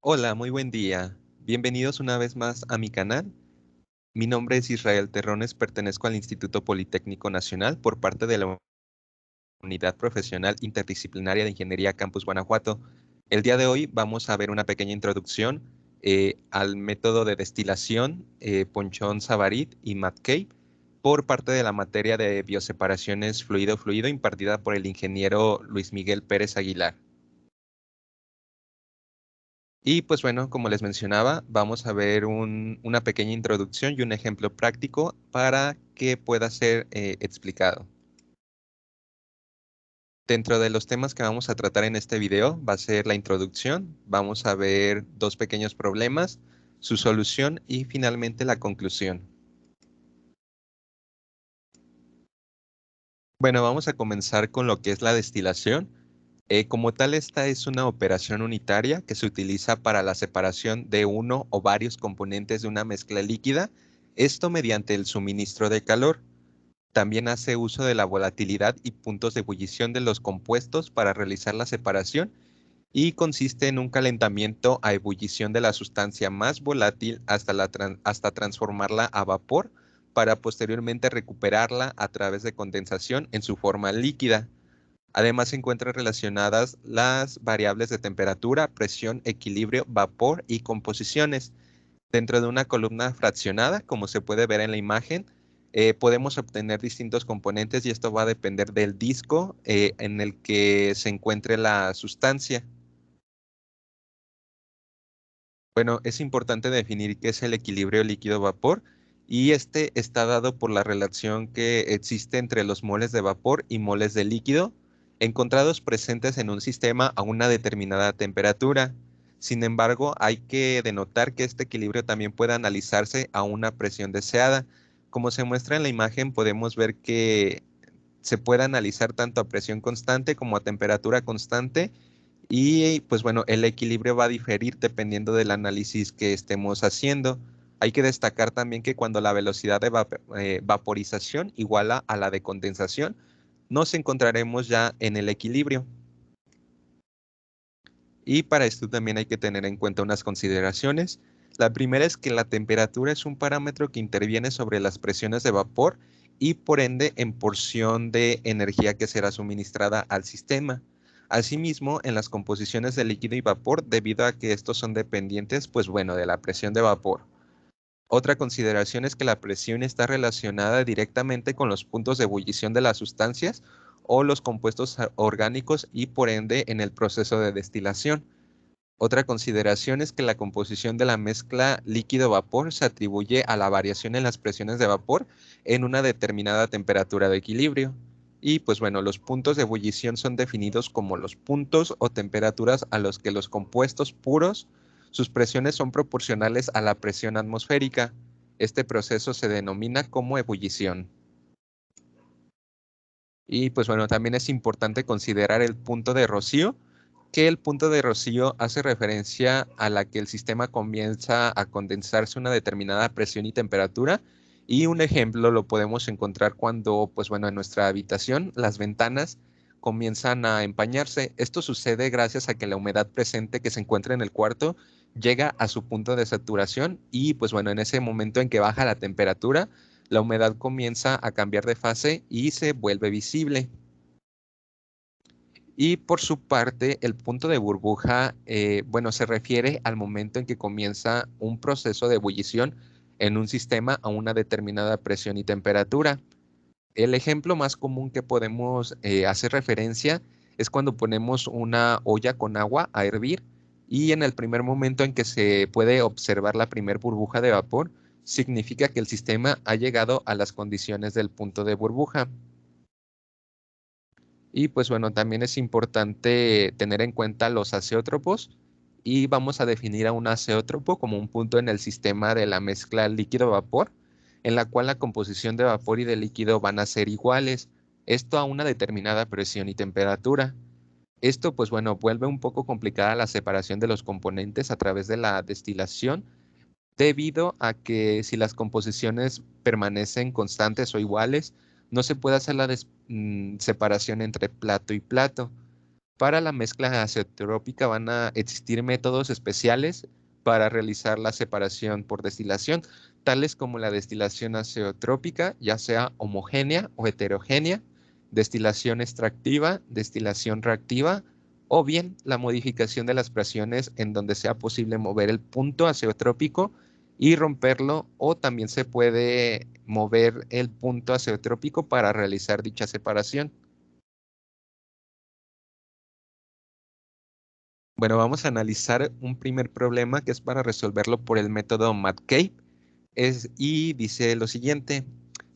Hola, muy buen día. Bienvenidos una vez más a mi canal. Mi nombre es Israel Terrones, pertenezco al Instituto Politécnico Nacional por parte de la Unidad Profesional Interdisciplinaria de Ingeniería Campus Guanajuato. El día de hoy vamos a ver una pequeña introducción al método de destilación Ponchón-Savarit y Matkey por parte de la materia de bioseparaciones fluido-fluido impartida por el ingeniero Luis Miguel Pérez Aguilar. Y pues bueno, como les mencionaba, vamos a ver una pequeña introducción y un ejemplo práctico para que pueda ser explicado. Dentro de los temas que vamos a tratar en este video va a ser la introducción, vamos a ver dos pequeños problemas, su solución y finalmente la conclusión. Bueno, vamos a comenzar con lo que es la destilación. Como tal, esta es una operación unitaria que se utiliza para la separación de uno o varios componentes de una mezcla líquida, esto mediante el suministro de calor. También hace uso de la volatilidad y puntos de ebullición de los compuestos para realizar la separación y consiste en un calentamiento a ebullición de la sustancia más volátil hasta transformarla a vapor para posteriormente recuperarla a través de condensación en su forma líquida. Además, se encuentran relacionadas las variables de temperatura, presión, equilibrio, vapor y composiciones. Dentro de una columna fraccionada, como se puede ver en la imagen, podemos obtener distintos componentes y esto va a depender del disco en el que se encuentre la sustancia. Bueno, es importante definir qué es el equilibrio líquido-vapor y este está dado por la relación que existe entre los moles de vapor y moles de líquido encontrados presentes en un sistema a una determinada temperatura. Sin embargo, hay que denotar que este equilibrio también puede analizarse a una presión deseada. Como se muestra en la imagen, podemos ver que se puede analizar tanto a presión constante como a temperatura constante y pues bueno, el equilibrio va a diferir dependiendo del análisis que estemos haciendo. Hay que destacar también que cuando la velocidad de vaporización iguala a la de condensación, nos encontraremos ya en el equilibrio. Y para esto también hay que tener en cuenta unas consideraciones. La primera es que la temperatura es un parámetro que interviene sobre las presiones de vapor y por ende en porción de energía que será suministrada al sistema. Asimismo, en las composiciones de líquido y vapor, debido a que estos son dependientes, pues bueno, de la presión de vapor. Otra consideración es que la presión está relacionada directamente con los puntos de ebullición de las sustancias o los compuestos orgánicos y por ende en el proceso de destilación. Otra consideración es que la composición de la mezcla líquido-vapor se atribuye a la variación en las presiones de vapor en una determinada temperatura de equilibrio. Y pues bueno, los puntos de ebullición son definidos como los puntos o temperaturas a los que los compuestos puros, sus presiones son proporcionales a la presión atmosférica. Este proceso se denomina como ebullición. Y pues bueno, también es importante considerar el punto de rocío, que el punto de rocío hace referencia a la que el sistema comienza a condensarse a una determinada presión y temperatura. Y un ejemplo lo podemos encontrar cuando, pues bueno, en nuestra habitación las ventanas comienzan a empañarse. Esto sucede gracias a que la humedad presente que se encuentra en el cuarto llega a su punto de saturación y pues bueno, en ese momento en que baja la temperatura, la humedad comienza a cambiar de fase y se vuelve visible. Y por su parte, el punto de burbuja, bueno, se refiere al momento en que comienza un proceso de ebullición en un sistema a una determinada presión y temperatura. El ejemplo más común que podemos hacer referencia es cuando ponemos una olla con agua a hervir y en el primer momento en que se puede observar la primer burbuja de vapor, significa que el sistema ha llegado a las condiciones del punto de burbuja. Y pues bueno, también es importante tener en cuenta los azeótropos y vamos a definir a un azeótropo como un punto en el sistema de la mezcla líquido-vapor, en la cual la composición de vapor y de líquido van a ser iguales, esto a una determinada presión y temperatura. Esto pues bueno, vuelve un poco complicada la separación de los componentes a través de la destilación, debido a que si las composiciones permanecen constantes o iguales, no se puede hacer la separación entre plato y plato. Para la mezcla azeotrópica van a existir métodos especiales para realizar la separación por destilación, tales como la destilación azeotrópica, ya sea homogénea o heterogénea, destilación extractiva, destilación reactiva, o bien la modificación de las presiones en donde sea posible mover el punto azeotrópico y romperlo, o también se puede mover el punto azeotrópico para realizar dicha separación. Bueno, vamos a analizar un primer problema que es para resolverlo por el método MATCAPE. Y dice lo siguiente: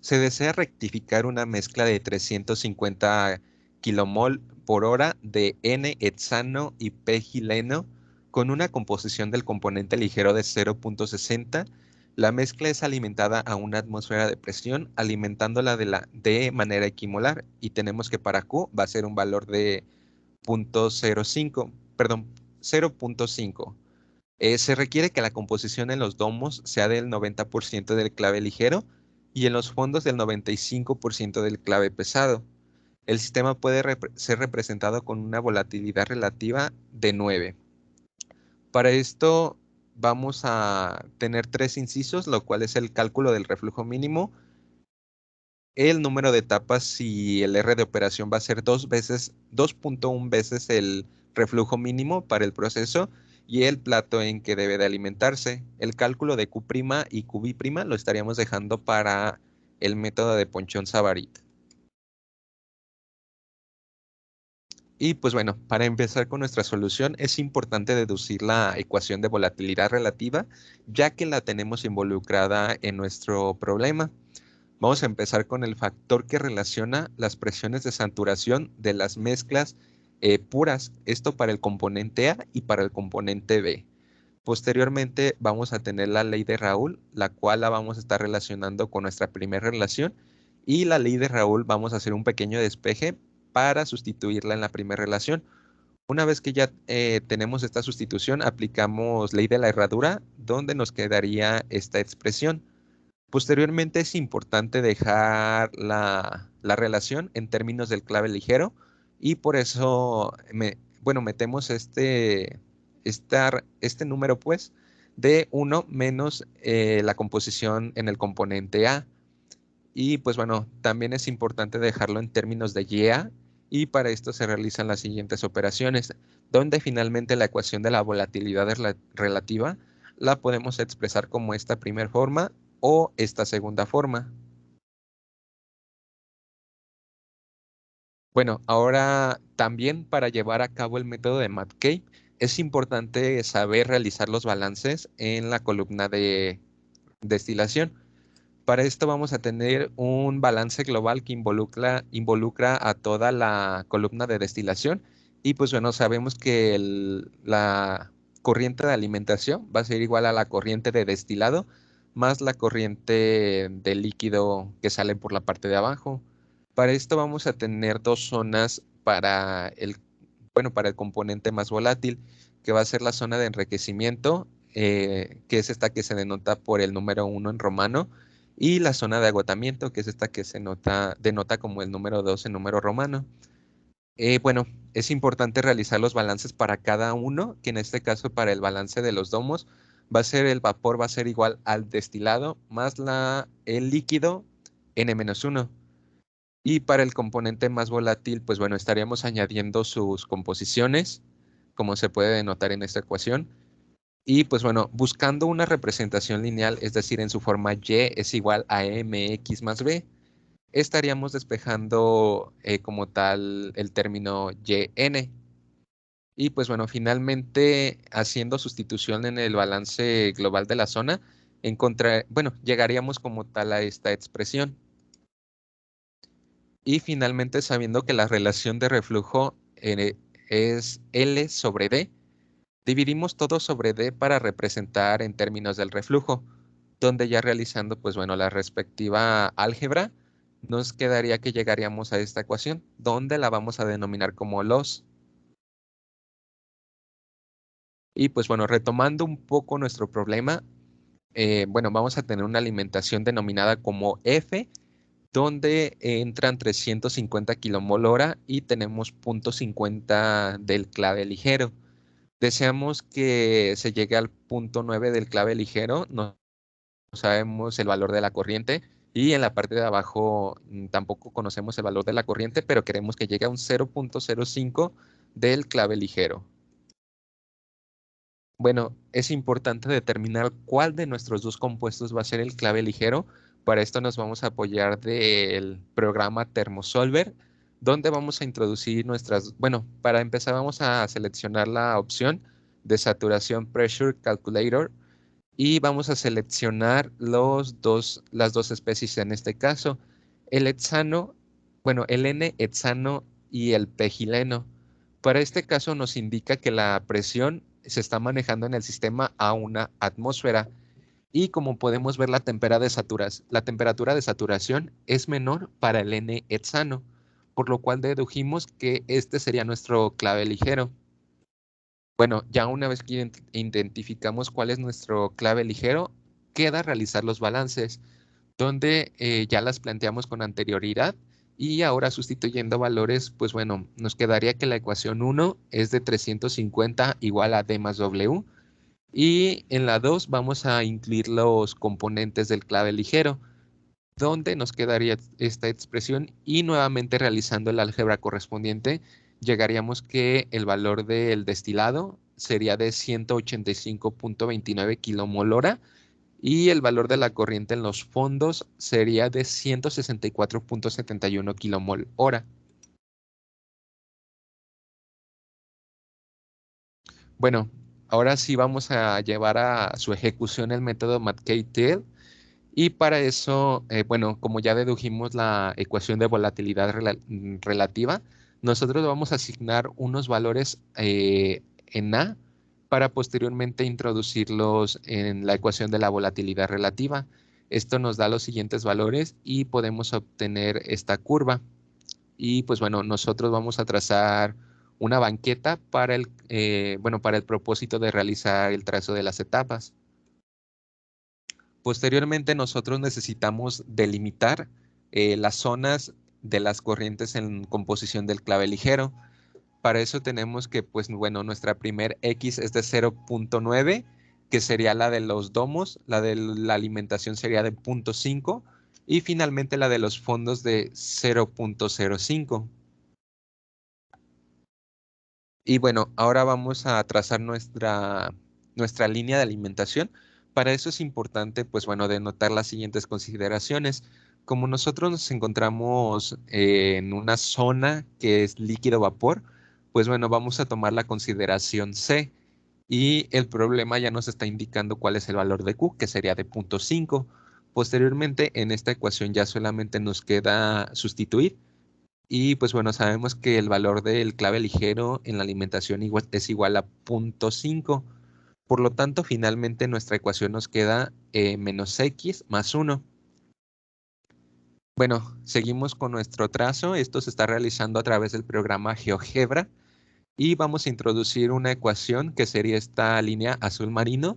se desea rectificar una mezcla de 350 kilomol por hora de N-hexano y P-gileno con una composición del componente ligero de 0,60. La mezcla es alimentada a una atmósfera de presión, alimentándola de manera equimolar, y tenemos que para Q va a ser un valor de 0,05, perdón, 0,5. Se requiere que la composición en los domos sea del 90% del clave ligero y en los fondos del 95% del clave pesado. El sistema puede ser representado con una volatilidad relativa de 9. Para esto vamos a tener tres incisos, lo cual es el cálculo del reflujo mínimo, el número de etapas y el R de operación va a ser 2.1 veces el reflujo mínimo para el proceso y el plato en que debe de alimentarse. El cálculo de Q' y QB' lo estaríamos dejando para el método de Ponchon-Savarit. Y pues bueno, para empezar con nuestra solución es importante deducir la ecuación de volatilidad relativa, ya que la tenemos involucrada en nuestro problema. Vamos a empezar con el factor que relaciona las presiones de saturación de las mezclas puras, esto para el componente A y para el componente B. Posteriormente vamos a tener la ley de Raoult, la cual la vamos a estar relacionando con nuestra primera relación, y la ley de Raoult vamos a hacer un pequeño despeje para sustituirla en la primera relación. Una vez que ya tenemos esta sustitución, aplicamos ley de la herradura, donde nos quedaría esta expresión. Posteriormente es importante dejar la relación en términos del clave ligero, y por eso bueno, metemos este número pues de 1 menos la composición en el componente A. Y pues bueno, también es importante dejarlo en términos de YA, y para esto se realizan las siguientes operaciones, donde finalmente la ecuación de la volatilidad relativa la podemos expresar como esta primera forma o esta segunda forma. Bueno, ahora también para llevar a cabo el método de MATCAPE es importante saber realizar los balances en la columna de destilación. Para esto vamos a tener un balance global que involucra a toda la columna de destilación, y pues bueno, sabemos que la corriente de alimentación va a ser igual a la corriente de destilado más la corriente de líquido que sale por la parte de abajo. Para esto vamos a tener dos zonas para el componente más volátil, que va a ser la zona de enriquecimiento, que es esta que se denota por el número 1 en romano, y la zona de agotamiento, que es esta que denota como el número 2 en número romano. Bueno, es importante realizar los balances para cada uno, que en este caso para el balance de los domos el vapor va a ser igual al destilado más el líquido N-1. Y para el componente más volátil, pues bueno, estaríamos añadiendo sus composiciones, como se puede denotar en esta ecuación. Y pues bueno, buscando una representación lineal, es decir, en su forma y es igual a mx más b, estaríamos despejando como tal el término yn. Y pues bueno, finalmente haciendo sustitución en el balance global de la zona, llegaríamos como tal a esta expresión. Y finalmente, sabiendo que la relación de reflujo es L sobre D, dividimos todo sobre D para representar en términos del reflujo, donde ya realizando, pues bueno, la respectiva álgebra, nos quedaría que llegaríamos a esta ecuación, donde la vamos a denominar como loss. Y pues bueno, retomando un poco nuestro problema, bueno, vamos a tener una alimentación denominada como F, donde entran 350 kilomol hora y tenemos 0.50 del clave ligero. Deseamos que se llegue al 0.9 del clave ligero, no sabemos el valor de la corriente y en la parte de abajo tampoco conocemos el valor de la corriente, pero queremos que llegue a un 0.05 del clave ligero. Bueno, es importante determinar cuál de nuestros dos compuestos va a ser el clave ligero. Para esto nos vamos a apoyar del programa Thermosolver, donde vamos a introducir bueno, para empezar vamos a seleccionar la opción de saturación Pressure Calculator y vamos a seleccionar las dos especies en este caso, el hexano, bueno, el N-hexano y el pegileno. Para este caso nos indica que la presión se está manejando en el sistema a una atmósfera y como podemos ver la temperatura de saturación es menor para el N-hexano, por lo cual dedujimos que este sería nuestro clave ligero. Bueno, ya una vez que identificamos cuál es nuestro clave ligero, queda realizar los balances, donde ya las planteamos con anterioridad y ahora sustituyendo valores, pues bueno, nos quedaría que la ecuación 1 es de 350 igual a D más W y en la 2 vamos a incluir los componentes del clave ligero, donde nos quedaría esta expresión y nuevamente realizando el álgebra correspondiente, llegaríamos que el valor del destilado sería de 185.29 kilomol hora y el valor de la corriente en los fondos sería de 164.71 kilomol hora. Bueno, ahora sí vamos a llevar a su ejecución el método McKay-Thiele. Y para eso, bueno, como ya dedujimos la ecuación de volatilidad relativa, nosotros vamos a asignar unos valores en A para posteriormente introducirlos en la ecuación de la volatilidad relativa. Esto nos da los siguientes valores y podemos obtener esta curva. Y pues bueno, nosotros vamos a trazar una banqueta para bueno, para el propósito de realizar el trazo de las etapas. Posteriormente, nosotros necesitamos delimitar las zonas de las corrientes en composición del clave ligero. Para eso tenemos que, pues bueno, nuestra primer X es de 0.9, que sería la de los domos, la de la alimentación sería de 0.5 y finalmente la de los fondos de 0.05. Y bueno, ahora vamos a trazar nuestra línea de alimentación. Para eso es importante, pues bueno, denotar las siguientes consideraciones. Como nosotros nos encontramos en una zona que es líquido-vapor, pues bueno, vamos a tomar la consideración C y el problema ya nos está indicando cuál es el valor de Q, que sería de 0.5. Posteriormente, en esta ecuación ya solamente nos queda sustituir y pues bueno, sabemos que el valor del clave ligero en la alimentación es igual a 0.5. Por lo tanto, finalmente nuestra ecuación nos queda menos x más 1. Bueno, seguimos con nuestro trazo. Esto se está realizando a través del programa GeoGebra. Y vamos a introducir una ecuación que sería esta línea azul marino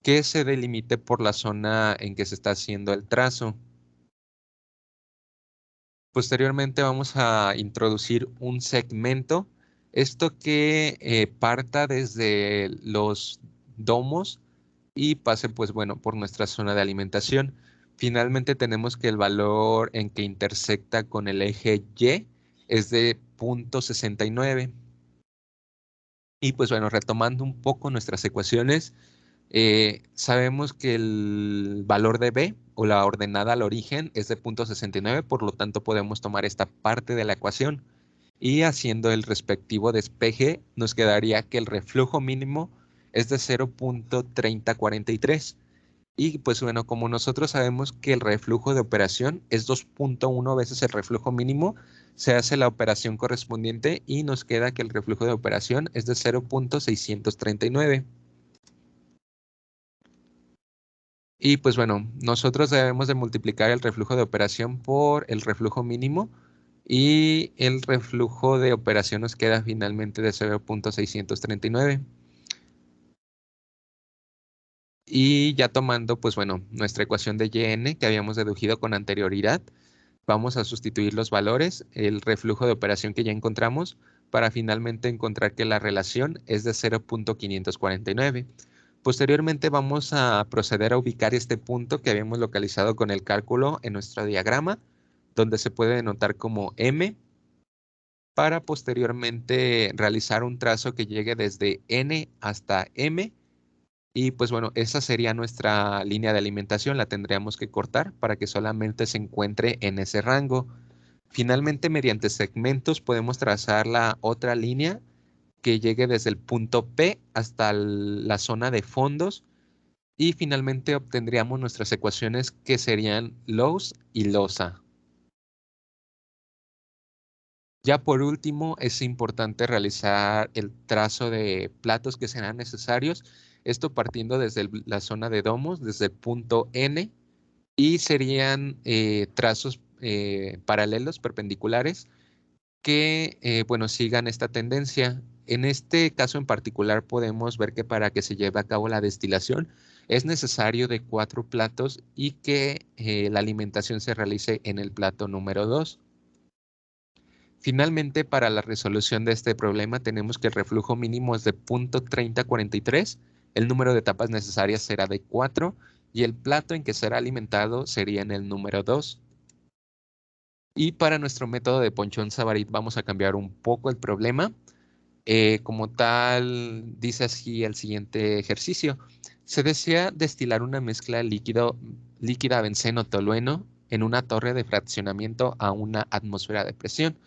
que se delimite por la zona en que se está haciendo el trazo. Posteriormente vamos a introducir un segmento, esto que parta desde los domos y pase, pues bueno, por nuestra zona de alimentación. Finalmente tenemos que el valor en que intersecta con el eje Y es de 0.69. Y pues bueno, retomando un poco nuestras ecuaciones, sabemos que el valor de B o la ordenada al origen es de 0.69, por lo tanto podemos tomar esta parte de la ecuación y haciendo el respectivo despeje nos quedaría que el reflujo mínimo es de 0.3043. Y pues bueno, como nosotros sabemos que el reflujo de operación es 2.1 veces el reflujo mínimo, se hace la operación correspondiente y nos queda que el reflujo de operación es de 0.639. Y pues bueno, nosotros debemos de multiplicar el reflujo de operación por el reflujo mínimo y el reflujo de operación nos queda finalmente de 0.639. Y ya tomando, pues bueno, nuestra ecuación de Yn que habíamos deducido con anterioridad, Vamos a sustituir los valores, el reflujo de operación que ya encontramos, para finalmente encontrar que la relación es de 0.549. Posteriormente vamos a proceder a ubicar este punto que habíamos localizado con el cálculo en nuestro diagrama, donde se puede denotar como M, para posteriormente realizar un trazo que llegue desde N hasta M. Y pues bueno, esa sería nuestra línea de alimentación, la tendríamos que cortar para que solamente se encuentre en ese rango. Finalmente, mediante segmentos podemos trazar la otra línea que llegue desde el punto P hasta la zona de fondos y finalmente obtendríamos nuestras ecuaciones que serían loss y losa. Ya por último, es importante realizar el trazo de platos que serán necesarios, esto partiendo desde la zona de domos, desde el punto N, y serían trazos paralelos, perpendiculares, que, bueno, sigan esta tendencia. En este caso en particular podemos ver que para que se lleve a cabo la destilación es necesario de 4 platos y que la alimentación se realice en el plato número 2. Finalmente, para la resolución de este problema tenemos que el reflujo mínimo es de 0.3043, el número de tapas necesarias será de 4 y el plato en que será alimentado sería en el número 2. Y para nuestro método de Ponchon-Savarit vamos a cambiar un poco el problema. Como tal, dice así el siguiente ejercicio. Se desea destilar una mezcla líquida benceno-tolueno en una torre de fraccionamiento a una atmósfera de presión.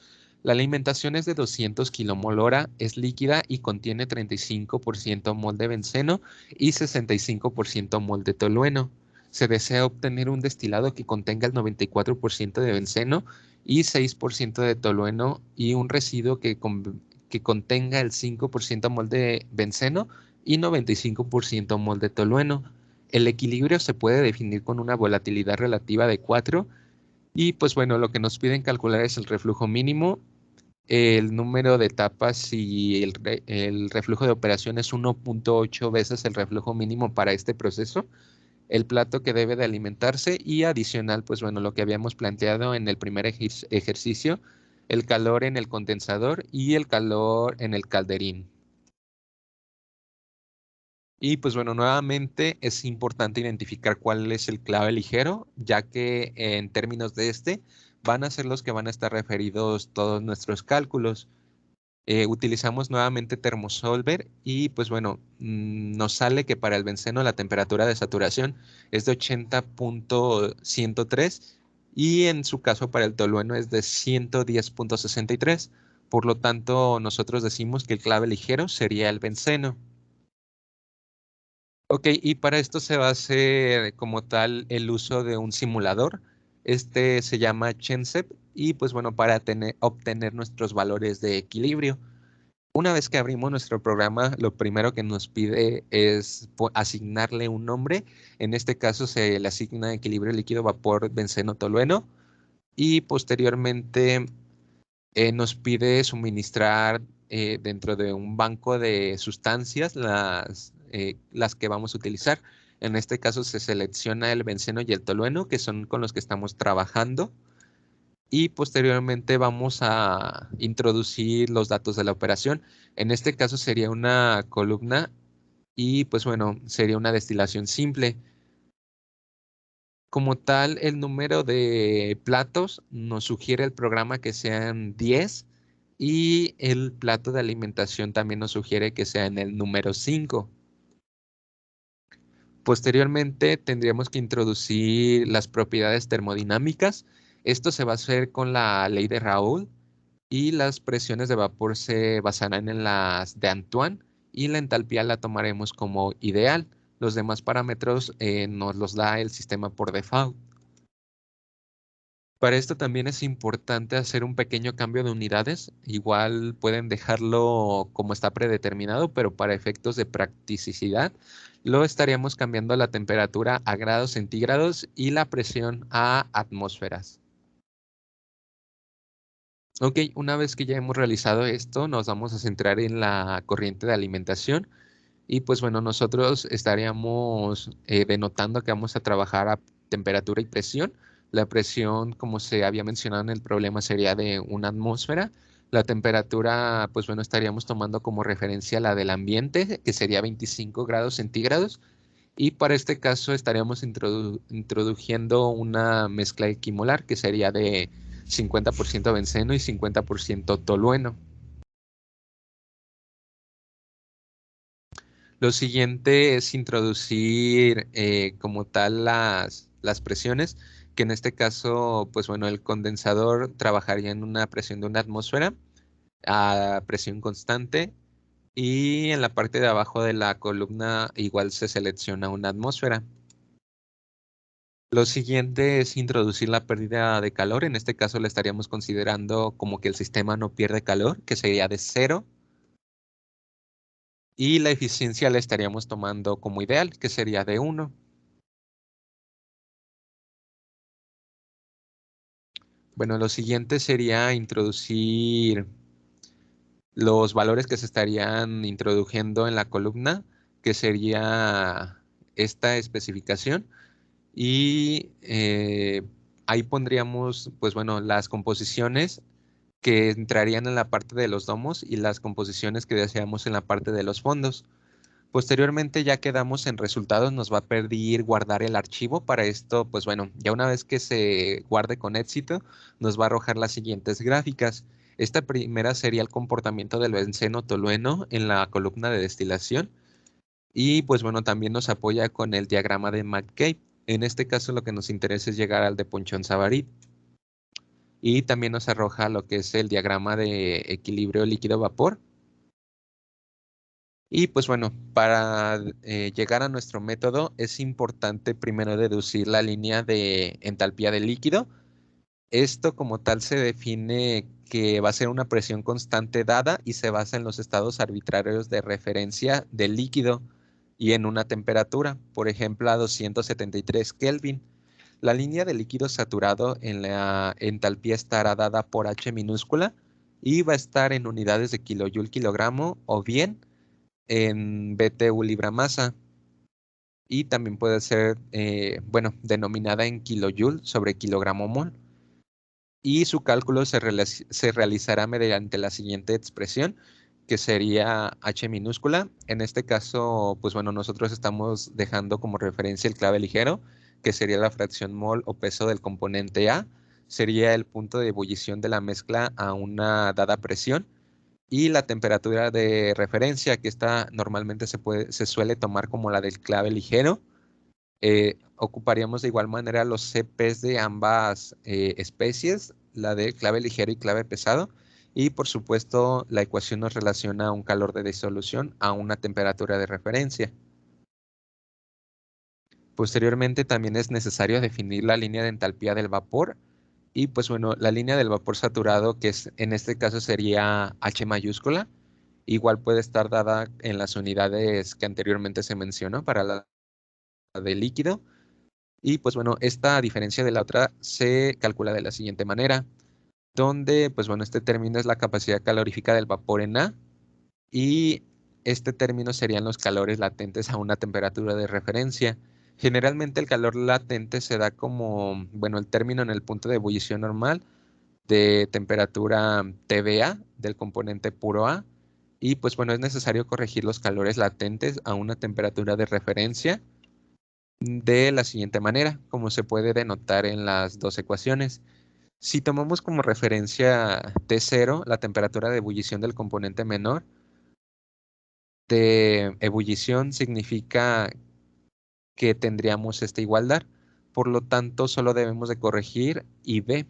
La alimentación es de 200 kilomol hora, es líquida y contiene 35% mol de benceno y 65% mol de tolueno. Se desea obtener un destilado que contenga el 94% de benceno y 6% de tolueno y un residuo que contenga el 5% mol de benceno y 95% mol de tolueno. El equilibrio se puede definir con una volatilidad relativa de 4 y pues bueno, lo que nos piden calcular es el reflujo mínimo, el número de etapas y el reflujo de operación es 1.8 veces el reflujo mínimo para este proceso, el plato que debe de alimentarse y adicional, pues bueno, lo que habíamos planteado en el primer ejercicio, el calor en el condensador y el calor en el calderín. Y pues bueno, nuevamente es importante identificar cuál es el clave ligero, ya que en términos de este van a ser los que van a estar referidos todos nuestros cálculos. Utilizamos nuevamente Thermosolver y pues bueno, nos sale que para el benceno la temperatura de saturación es de 80.103 y en su caso para el tolueno es de 110.63. Por lo tanto, nosotros decimos que el clave ligero sería el benceno. Ok, y para esto se va a hacer como tal el uso de un simulador. Este se llama ChenSep y pues bueno, para obtener nuestros valores de equilibrio. Una vez que abrimos nuestro programa, lo primero que nos pide es asignarle un nombre. En este caso se le asigna equilibrio líquido vapor benceno tolueno y posteriormente nos pide suministrar dentro de un banco de sustancias las que vamos a utilizar. En este caso se selecciona el benceno y el tolueno, que son con los que estamos trabajando. Y posteriormente vamos a introducir los datos de la operación. En este caso sería una columna y pues bueno, sería una destilación simple. Como tal, el número de platos nos sugiere el programa que sean 10 y el plato de alimentación también nos sugiere que sea en el número 5. Posteriormente tendríamos que introducir las propiedades termodinámicas. Esto se va a hacer con la ley de Raoult y las presiones de vapor se basarán en las de Antoine y la entalpía la tomaremos como ideal. Los demás parámetros nos los da el sistema por default. Para esto también es importante hacer un pequeño cambio de unidades. Igual pueden dejarlo como está predeterminado, pero para efectos de practicidad, lo estaríamos cambiando la temperatura a grados centígrados y la presión a atmósferas. Ok, una vez que ya hemos realizado esto, nos vamos a centrar en la corriente de alimentación y pues bueno, nosotros estaríamos denotando que vamos a trabajar a temperatura y presión La presión, como se había mencionado en el problema, sería de una atmósfera. La temperatura, pues bueno, estaríamos tomando como referencia la del ambiente, que sería 25 grados centígrados. Y para este caso estaríamos introduciendo una mezcla equimolar, que sería de 50% benceno y 50% tolueno. Lo siguiente es introducir como tal las presiones, que en este caso, pues bueno, el condensador trabajaría en una presión de una atmósfera a presión constante y en la parte de abajo de la columna igual se selecciona una atmósfera. Lo siguiente es introducir la pérdida de calor. En este caso le estaríamos considerando como que el sistema no pierde calor, que sería de 0. Y la eficiencia la estaríamos tomando como ideal, que sería de 1. Bueno, lo siguiente sería introducir los valores que se estarían introduciendo en la columna, que sería esta especificación. Y ahí pondríamos, pues bueno, las composiciones que entrarían en la parte de los domos y las composiciones que deseamos en la parte de los fondos. Posteriormente, ya quedamos en resultados, nos va a pedir guardar el archivo. Para esto, pues bueno, ya una vez que se guarde con éxito, nos va a arrojar las siguientes gráficas. Esta primera sería el comportamiento del benceno tolueno en la columna de destilación. Y pues bueno, también nos apoya con el diagrama de McCabe. En este caso, lo que nos interesa es llegar al de Ponchon-Savary. Y también nos arroja lo que es el diagrama de equilibrio líquido-vapor. Y pues bueno, para llegar a nuestro método es importante primero deducir la línea de entalpía del líquido. Esto como tal se define que va a ser una presión constante dada y se basa en los estados arbitrarios de referencia del líquido y en una temperatura, por ejemplo a 273 Kelvin. La línea de líquido saturado en la entalpía estará dada por H minúscula y va a estar en unidades de kilojoule kilogramo o bien en BTU libra masa y también puede ser, bueno, denominada en kilojoule sobre kilogramo mol. Y su cálculo se realizará mediante la siguiente expresión, que sería H minúscula. En este caso, pues bueno, nosotros estamos dejando como referencia el clave ligero, que sería la fracción mol o peso del componente A. Sería el punto de ebullición de la mezcla a una dada presión y la temperatura de referencia, que esta normalmente se suele tomar como la del clave ligero. Ocuparíamos de igual manera los CPs de ambas especies, la de clave ligero y clave pesado. Y por supuesto, la ecuación nos relaciona un calor de disolución a una temperatura de referencia. Posteriormente, también es necesario definir la línea de entalpía del vapor. Y pues bueno, la línea del vapor saturado, que es, en este caso sería H mayúscula, igual puede estar dada en las unidades que anteriormente se mencionó para la de líquido. Y pues bueno, esta a diferencia de la otra se calcula de la siguiente manera, donde pues bueno, este término es la capacidad calorífica del vapor en A y este término serían los calores latentes a una temperatura de referencia. Generalmente el calor latente se da como, bueno, el término en el punto de ebullición normal de temperatura TVA del componente puro A. Y pues bueno, es necesario corregir los calores latentes a una temperatura de referencia de la siguiente manera, como se puede denotar en las dos ecuaciones. Si tomamos como referencia T0, la temperatura de ebullición del componente menor, de ebullición significa que tendríamos esta igualdad. Por lo tanto, solo debemos de corregir IB.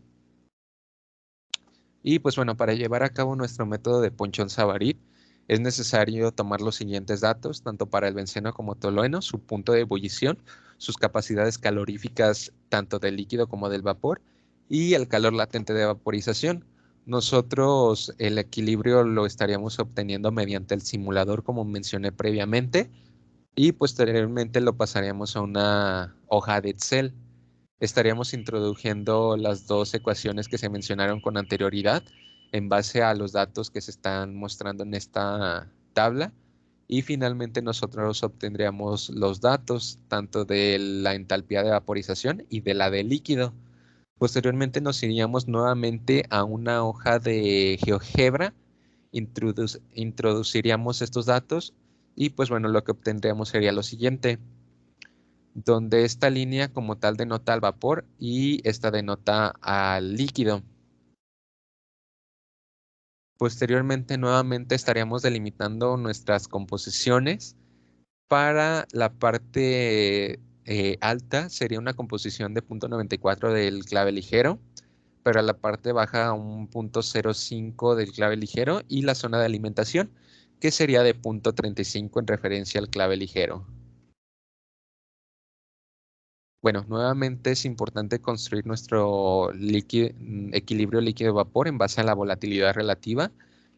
Y pues bueno, para llevar a cabo nuestro método de Ponchon-Savary es necesario tomar los siguientes datos, tanto para el benceno como tolueno, su punto de ebullición, sus capacidades caloríficas tanto del líquido como del vapor y el calor latente de vaporización. Nosotros el equilibrio lo estaríamos obteniendo mediante el simulador como mencioné previamente y posteriormente lo pasaríamos a una hoja de Excel. Estaríamos introduciendo las dos ecuaciones que se mencionaron con anterioridad en base a los datos que se están mostrando en esta tabla y finalmente nosotros obtendríamos los datos tanto de la entalpía de vaporización y de la de líquido. Posteriormente nos iríamos nuevamente a una hoja de GeoGebra, introduciríamos estos datos y pues bueno, lo que obtendríamos sería lo siguiente, donde esta línea como tal denota al vapor y esta denota al líquido. Posteriormente nuevamente estaríamos delimitando nuestras composiciones. Para la parte alta sería una composición de 0.94 del clave ligero, pero a la parte baja un 0.05 del clave ligero y la zona de alimentación, que sería de 0.35 en referencia al clave ligero. Bueno, nuevamente es importante construir nuestro equilibrio líquido-vapor en base a la volatilidad relativa.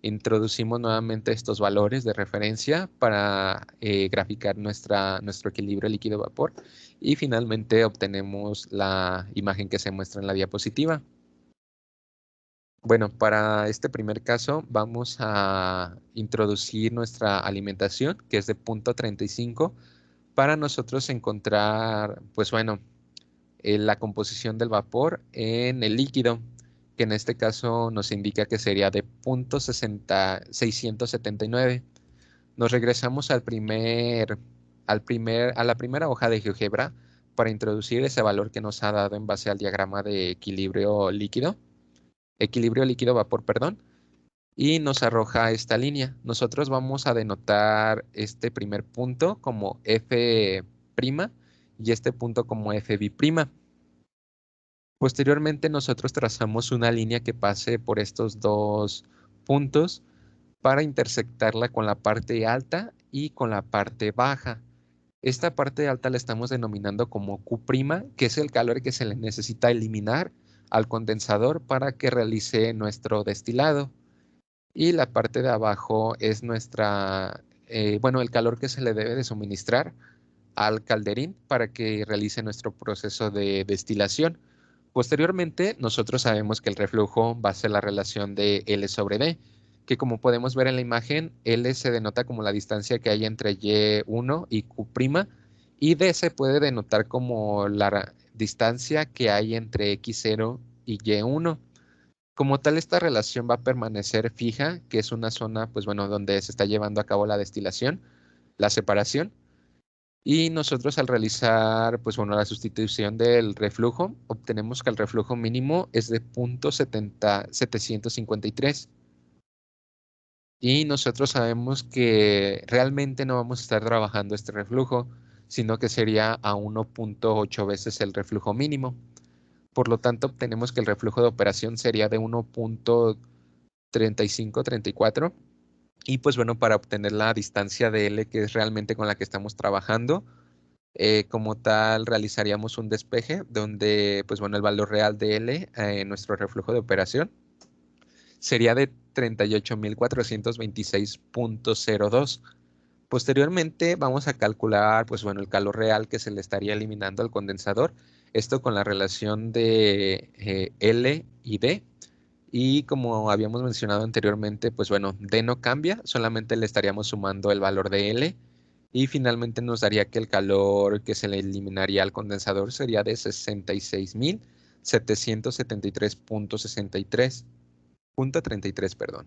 Introducimos nuevamente estos valores de referencia para graficar nuestro equilibrio líquido-vapor y finalmente obtenemos la imagen que se muestra en la diapositiva. Bueno, para este primer caso vamos a introducir nuestra alimentación, que es de 0.35, para nosotros encontrar, pues bueno, la composición del vapor en el líquido, que en este caso nos indica que sería de 0.679. Nos regresamos a la primera hoja de GeoGebra para introducir ese valor que nos ha dado en base al diagrama de equilibrio líquido-vapor, perdón, y nos arroja esta línea. Nosotros vamos a denotar este primer punto como F' y este punto como FB'. Posteriormente nosotros trazamos una línea que pase por estos dos puntos para intersectarla con la parte alta y con la parte baja. Esta parte alta la estamos denominando como Q', que es el calor que se le necesita eliminar al condensador para que realice nuestro destilado. Y la parte de abajo es el calor que se le debe de suministrar al calderín para que realice nuestro proceso de destilación. Posteriormente, nosotros sabemos que el reflujo va a ser la relación de L sobre D, que como podemos ver en la imagen, L se denota como la distancia que hay entre Y1 y Q', y D se puede denotar como la distancia que hay entre X0 y Y1. Como tal, esta relación va a permanecer fija, que es una zona, pues bueno, donde se está llevando a cabo la destilación, la separación. Y nosotros al realizar, pues bueno, la sustitución del reflujo, obtenemos que el reflujo mínimo es de 0.753. Y nosotros sabemos que realmente no vamos a estar trabajando este reflujo, sino que sería a 1.8 veces el reflujo mínimo. Por lo tanto, obtenemos que el reflujo de operación sería de 1.3534. Y pues bueno, para obtener la distancia de L, que es realmente con la que estamos trabajando, como tal, realizaríamos un despeje donde, pues bueno, el valor real de L, nuestro reflujo de operación, sería de 38.426.02. Posteriormente vamos a calcular, pues bueno, el calor real que se le estaría eliminando al condensador. Esto con la relación de L y D. Y como habíamos mencionado anteriormente, pues bueno, D no cambia, solamente le estaríamos sumando el valor de L y finalmente nos daría que el calor que se le eliminaría al condensador sería de 66.773.33, perdón.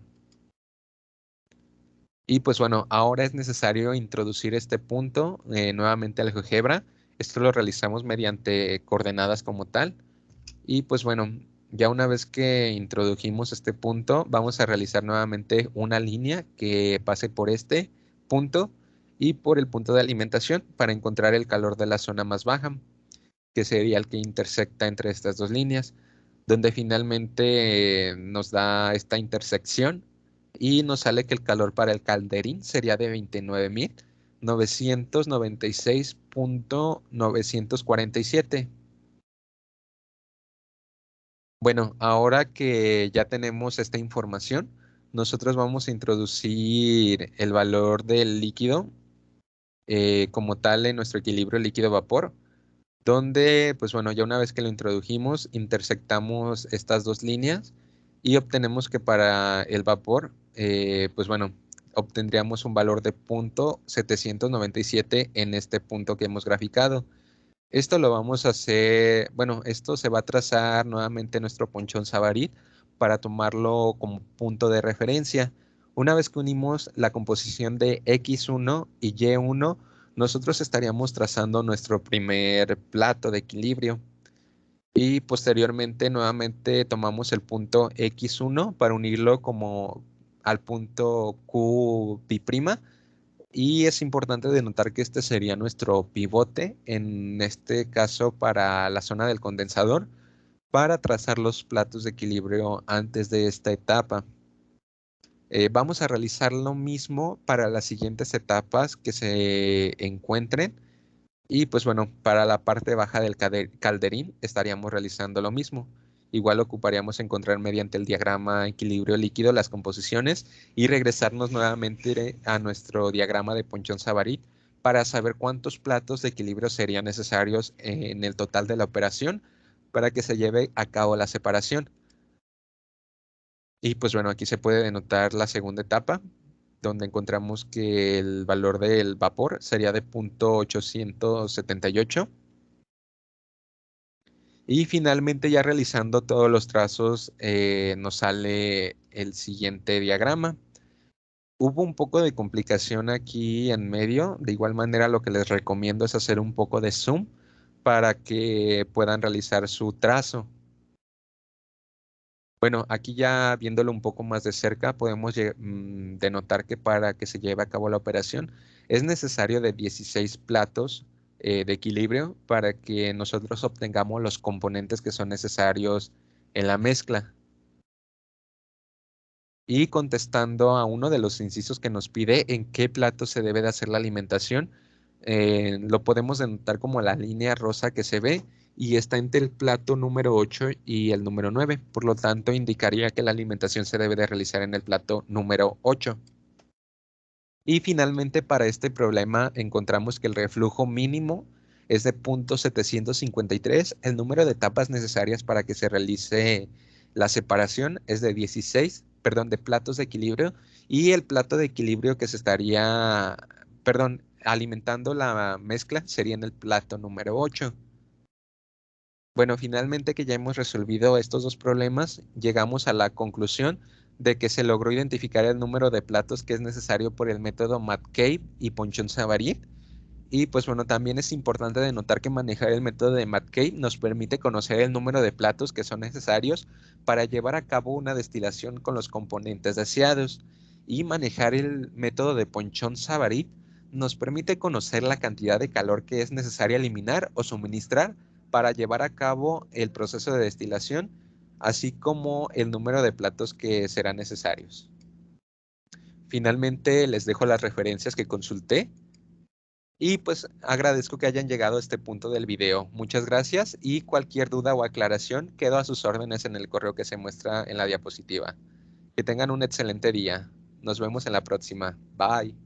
Y pues bueno, ahora es necesario introducir este punto nuevamente al GeoGebra. Esto lo realizamos mediante coordenadas como tal. Y pues bueno, ya una vez que introdujimos este punto, vamos a realizar nuevamente una línea que pase por este punto y por el punto de alimentación para encontrar el calor de la zona más baja, que sería el que intersecta entre estas dos líneas, donde finalmente nos da esta intersección y nos sale que el calor para el calderín sería de 29.996.947. Bueno, ahora que ya tenemos esta información, nosotros vamos a introducir el valor del líquido como tal en nuestro equilibrio líquido-vapor, donde, pues bueno, ya una vez que lo introdujimos, intersectamos estas dos líneas y obtenemos que para el vapor, pues bueno, obtendríamos un valor de 0.797 en este punto que hemos graficado. Esto lo vamos a hacer, bueno, esto se va a trazar nuevamente en nuestro ponchón Savarit para tomarlo como punto de referencia. Una vez que unimos la composición de X1 y Y1, nosotros estaríamos trazando nuestro primer plato de equilibrio. Y posteriormente nuevamente tomamos el punto X1 para unirlo como al punto Q'B'. Y es importante denotar que este sería nuestro pivote, en este caso para la zona del condensador, para trazar los platos de equilibrio antes de esta etapa. Vamos a realizar lo mismo para las siguientes etapas que se encuentren. Y pues bueno, para la parte baja del calderín estaríamos realizando lo mismo. Igual ocuparíamos encontrar mediante el diagrama equilibrio líquido las composiciones y regresarnos nuevamente a nuestro diagrama de Ponchon-Savarit para saber cuántos platos de equilibrio serían necesarios en el total de la operación para que se lleve a cabo la separación. Y pues bueno, aquí se puede denotar la segunda etapa, donde encontramos que el valor del vapor sería de 0.878. Y finalmente ya realizando todos los trazos nos sale el siguiente diagrama. Hubo un poco de complicación aquí en medio. De igual manera lo que les recomiendo es hacer un poco de zoom para que puedan realizar su trazo. Bueno, aquí ya viéndolo un poco más de cerca, podemos denotar que para que se lleve a cabo la operación es necesario de 16 platos de equilibrio para que nosotros obtengamos los componentes que son necesarios en la mezcla. Y contestando a uno de los incisos que nos pide en qué plato se debe de hacer la alimentación, lo podemos denotar como la línea rosa que se ve y está entre el plato número 8 y el número 9. Por lo tanto, indicaría que la alimentación se debe de realizar en el plato número 8. Y finalmente, para este problema encontramos que el reflujo mínimo es de 0.753. El número de etapas necesarias para que se realice la separación es de 16, perdón, de platos de equilibrio. Y el plato de equilibrio que se estaría, perdón, alimentando la mezcla sería en el plato número 8. Bueno, finalmente que ya hemos resolvido estos dos problemas, llegamos a la conclusión de que se logró identificar el número de platos que es necesario por el método Metcalfe y Ponchon-Savarit. Y pues bueno, también es importante denotar que manejar el método de Metcalfe nos permite conocer el número de platos que son necesarios para llevar a cabo una destilación con los componentes deseados. Y manejar el método de Ponchon-Savarit nos permite conocer la cantidad de calor que es necesaria eliminar o suministrar para llevar a cabo el proceso de destilación, así como el número de platos que serán necesarios. Finalmente les dejo las referencias que consulté y pues agradezco que hayan llegado a este punto del video. Muchas gracias y cualquier duda o aclaración quedo a sus órdenes en el correo que se muestra en la diapositiva. Que tengan un excelente día. Nos vemos en la próxima. Bye.